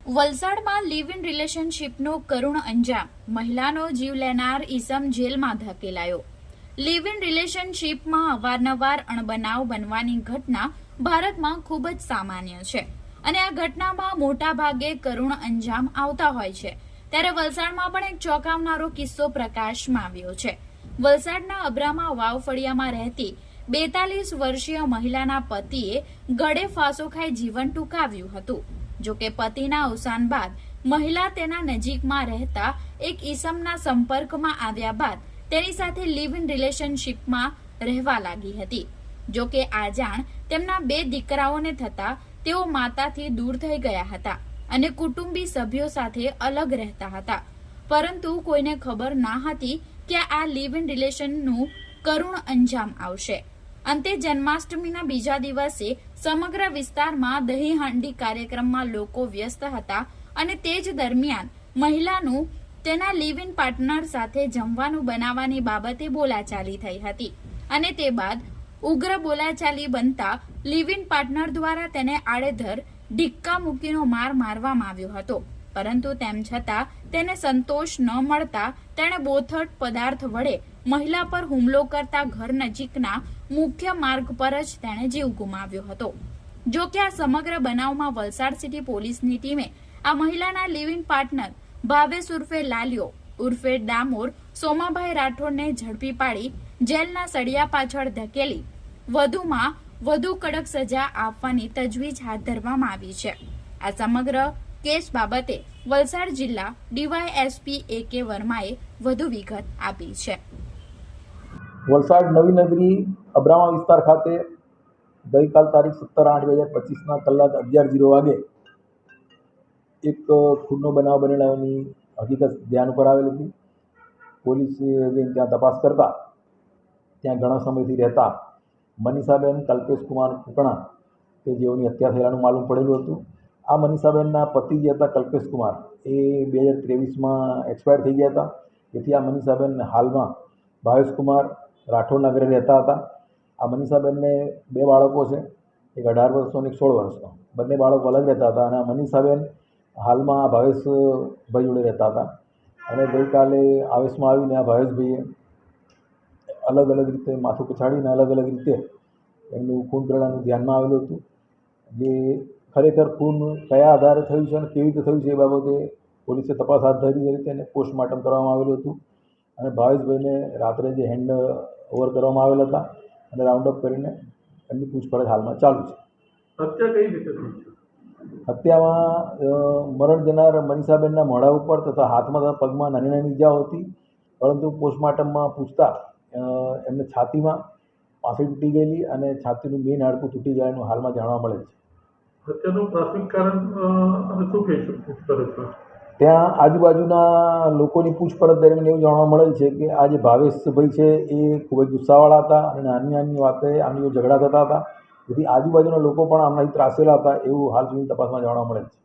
વલસાડમાં live in રિલેશનશીપનો કરુણ અંજામ, મહિલાનો જીવ લેનાર ઈસમ જેલમાં ધકેલાયો। લિવ ઇન રિલેશનશીપમાં અવારનવાર અણબનાવ બનવાની ઘટના ભારતમાં ખૂબ જ સામાન્ય છે અને આ ઘટનામાં મોટા ભાગે કરુણ અંજામ આવતા હોય છે। ત્યારે વલસાડમાં પણ એક ચોંકાવનારો કિસ્સો પ્રકાશમાં આવ્યો છે। વલસાડના અબ્રામા વાવ ફળિયામાં રહેતી 42 વર્ષીય મહિલાના પતિએ ગળે ફાંસો ખાઈ જીવન ટૂંકાવ્યું હતું। જોકે પતિના અવસાન બાદ મહિલા તેના નજીકમાં રહેતા એક ઈસમના સંપર્કમાં આવ્યા બાદ તેની સાથે લિવ ઇન રિલેશનશીપમાં રહેવા લાગી હતી। જોકે આ જાણ તેમના 2 દીકરાઓને થતા તેઓ માતાથી દૂર થઈ ગયા હતા અને કુટુંબી સભ્યો સાથે અલગ રહેતા હતા, પરંતુ કોઈને ખબર ના હતી કે આ લિવ ઇન રિલેશનનું કરુણ અંજામ આવશે। અંતે જન્માષ્ટમીના બીજા દિવસે સમગ્ર વિસ્તારમાં દહીં હાંડી કાર્યક્રમમાં લોકો વ્યસ્ત હતા અને તે જ દરમિયાન મહિલાનું તેના લિવ ઇન પાર્ટનર સાથે જમવાનું બનાવવાની બાબતે બોલાચાલી થઈ હતી અને તે બાદ ઉગ્ર બોલાચાલી બનતા લિવ ઇન પાર્ટનર દ્વારા તેને આડેધર ઢીક્કા મૂકીનો માર મારવામાં આવ્યો હતો, પરંતુ તેમ છતાં તેને સંતોષ ન મળતા તેણે બોથડ પદાર્થ વડે મહિલા પર હુમલો કરતા ઘર નજીકના મુખ્ય માર્ગ પર જ તેણે જીવ ગુમાવ્યો હતો। જો કે આ સમગ્ર બનાવમાં વલસાડ સિટી પોલીસની ટીમે આ મહિલાના લિવ ઇન પાર્ટનર ભાવેશ ઉર્ફે લાલિયો ઉર્ફે ડામોર સોમાભાઈ રાઠોડને ઝડપી પાડી જેલના સળિયા પાછળ ધકેલી વધુમાં વધુ કડક સજા આપવાની તજવીજ હાથ ધરવામાં આવી છે। આ સમગ્ર કેસ બાબતે વલસાડ જિલ્લા ડીવાયએસપી A.K. વર્માએ વધુ વિગત આપી છે। વલસાડ નવી નગરી અબ્રામા વિસ્તાર ખાતે ગઈકાલ તારીખ 17/8/2025ના કલાક 11:00 વાગે એક ખૂનનો બનાવ બનેલાની હકીકત ધ્યાન પર આવેલ હતી। પોલીસે ત્યાં તપાસ કરતા ત્યાં ઘણા સમયથી રહેતા મનીષાબેન કલ્પેશકુમાર કુકણા કે જેઓની હત્યા થયેલાનું માલુમ પડેલું હતું। આ મનીષાબેનના પતિ જે હતા કલ્પેશકુમાર એ 2023માં એક્સપાયર થઈ ગયા હતા, જેથી આ મનીષાબેન હાલમાં ભાવેશકુમાર રાઠોડના ઘરે રહેતા હતા। આ મનીષાબેનને 2 બાળકો છે, એક 18 વર્ષનો અને એક 16 વર્ષનો। બંને બાળકો અલગ રહેતા હતા અને આ મનીષાબેન હાલમાં ભાવેશભાઈ જોડે રહેતા હતા અને ગઈકાલે આવેશમાં આવીને આ ભાવેશભાઈએ અલગ અલગ રીતે માથું પછાડીને અલગ અલગ રીતે એમનું ખૂન કરવાનું ધ્યાનમાં આવેલું હતું। જે ખરેખર ખૂન કયા આધારે થયું છે અને કેવી રીતે થયું છે એ બાબતે પોલીસે તપાસ હાથ ધરી હતી અને પોસ્ટમોર્ટમ કરવામાં આવેલું હતું અને ભાવેશભાઈને રાત્રે જે હેન્ડ ઓવર કરવામાં આવેલા હતા અને રાઉન્ડ અપ કરીને એમની પૂછપરછ હાલમાં ચાલુ છે। હત્યા કઈ રીતે થઈ છે? હત્યામાં મરણ જનાર મનીષાબેનના મોઢા ઉપર તથા હાથમાં તથા પગમાં નાની નાની ઇજાઓ હતી, પરંતુ પોસ્ટમોર્ટમમાં પૂછતા એમને છાતીમાં પાંસળી તૂટી ગયેલી અને છાતીનું મેઇન હાડકું તૂટી ગયાનું હાલમાં જાણવા મળે છે। હત્યાનું પ્રાથમિક કારણ અને શું કહીશું પૂછપરછમાં? ત્યાં આજુબાજુના લોકોની પૂછપરછ દરમિયાન એવું જાણવા મળેલ છે કે આ જે ભાવેશભાઈ છે એ ખૂબ જ ગુસ્સાવાળા હતા અને નાની નાની વાતે આમની ઝઘડા થતા હતા, જેથી આજુબાજુના લોકો પણ આમનાથી ત્રાસેલા હતા એવું હાલ સુધીની તપાસમાં જાણવા મળે છે।